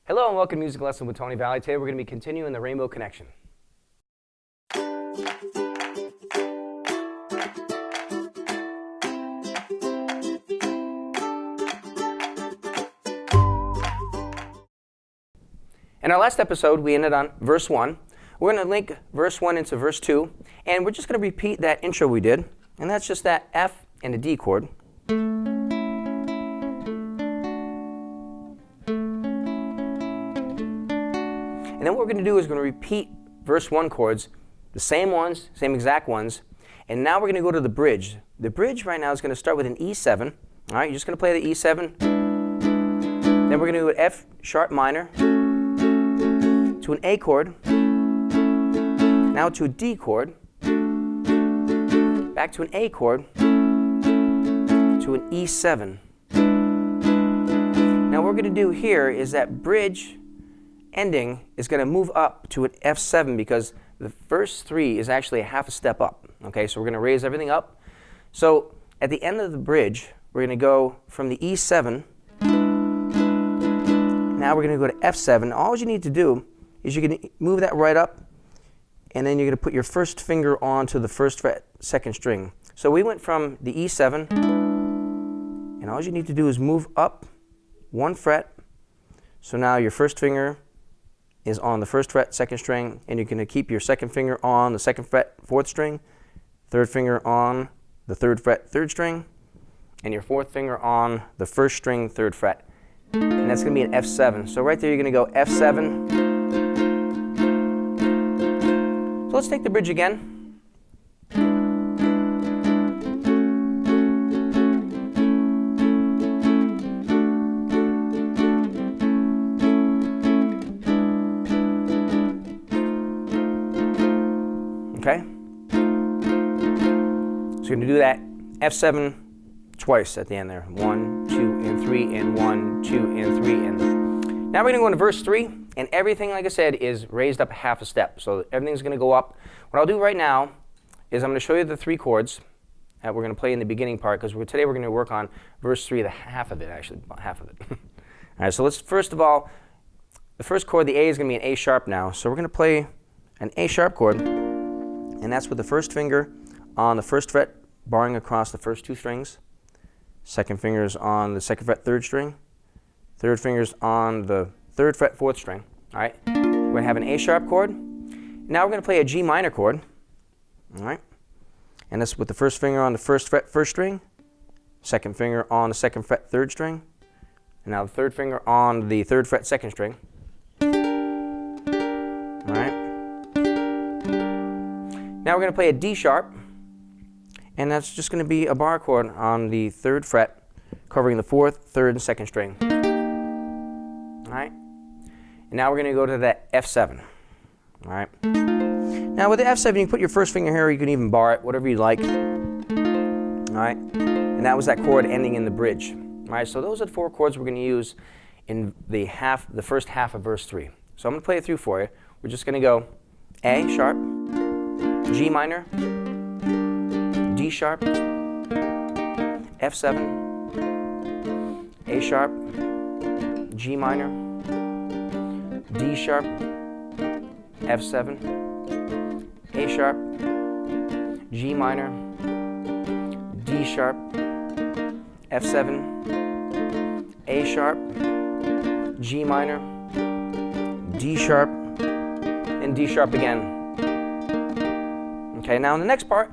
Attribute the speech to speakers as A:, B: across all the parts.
A: Hello and welcome to Music Lesson with Tony Valley. Today we're going to be continuing the Rainbow Connection. In our last episode, we ended on verse 1. We're going to link verse 1 into verse 2, and we're just going to repeat that intro we did, and that's just that F and a D chord. And then what we're going to do is we're going to repeat verse 1 chords, the same ones, same exact ones, and now we're going to go to the bridge. The bridge right now is going to start with an E7. All right, you're just going to play the E7. Then we're going to do an F sharp minor to an A chord, now to a D chord, back to an A chord, to an E7. Now what we're going to do here is that bridge ending is going to move up to an F7 because the first three is actually a half a step up. Okay, so we're going to raise everything up. So at the end of the bridge, we're going to go from the E7. Now we're going to go to F7. All you need to do is you're going to move that right up, and then you're going to put your first finger onto the first fret, second string. So we went from the E7, and all you need to do is move up one fret. So now your first finger is on the first fret, second string, and you're going to keep your second finger on the second fret, fourth string, third finger on the third fret, third string, and your fourth finger on the first string, third fret. And that's going to be an F7. So right there you're going to go F7. So let's take the bridge again. Okay? So you're going to do that F7 twice at the end there. 1, 2, and 3, and 1, 2, and 3, and now we're going to go into verse 3, and everything, like I said, is raised up half a step. So everything's going to go up. What I'll do right now is I'm going to show you the three chords that we're going to play in the beginning part, because today we're going to work on verse 3, the half of it, actually, about half of it. All right, so let's first of all, the first chord, the A, is going to be an A sharp now. So we're going to play an A sharp chord, and that's with the first finger on the first fret, barring across the first two strings. Second finger is on the second fret, third string. Third finger is on the third fret, fourth string. All right, we're going to have an A sharp chord. Now we're going to play a G minor chord. All right, and that's with the first finger on the first fret, first string. Second finger on the second fret, third string. And now the third finger on the third fret, second string. All right. Now we're going to play a D sharp, and that's just going to be a bar chord on the third fret, covering the fourth, third, and second string. All right. And now we're going to go to that F7. All right. Now with the F7, you can put your first finger here, or you can even bar it, whatever you like. All right. And that was that chord ending in the bridge. All right. So those are the four chords we're going to use in the first half of verse 3. So I'm going to play it through for you. We're just going to go A sharp, G minor, D sharp, F7, A sharp, G minor, D sharp, F7, A sharp, G minor, D sharp, F7, A sharp, G minor, D sharp, and D sharp again. Okay, now in the next part,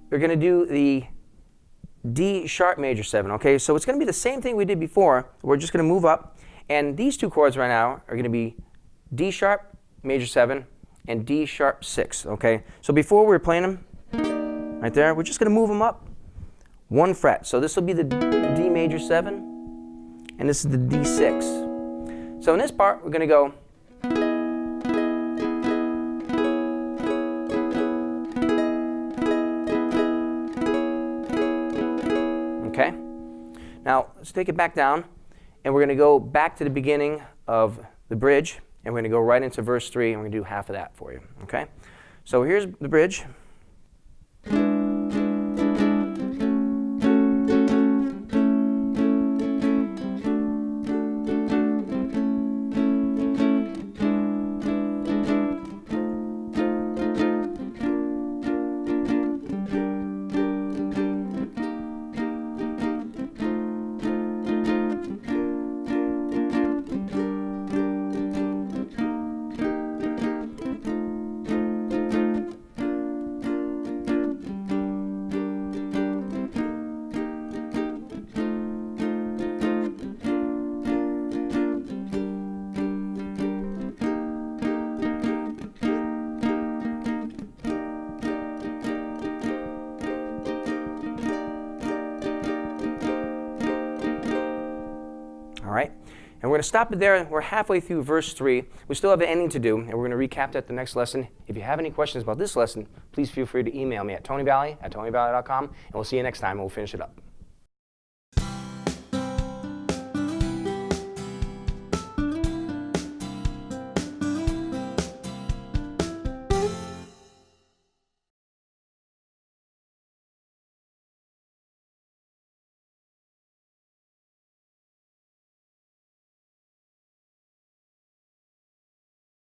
A: we're going to do the D sharp major 7. Okay, so it's going to be the same thing we did before. We're just going to move up, and these two chords right now are going to be D sharp major 7 and D sharp 6. Okay, so before we were playing them right there, we're just going to move them up one fret. So this will be the D major 7, and this is the D6. So in this part, we're going to go . Okay, now let's take it back down, and we're going to go back to the beginning of the bridge, and we're going to go right into verse 3, and we're going to do half of that for you. Okay, so here's the bridge. And we're going to stop it there. We're halfway through verse 3. We still have an ending to do, and we're going to recap that the next lesson. If you have any questions about this lesson, please feel free to email me at tonybally@tonybally.com, and we'll see you next time, and we'll finish it up.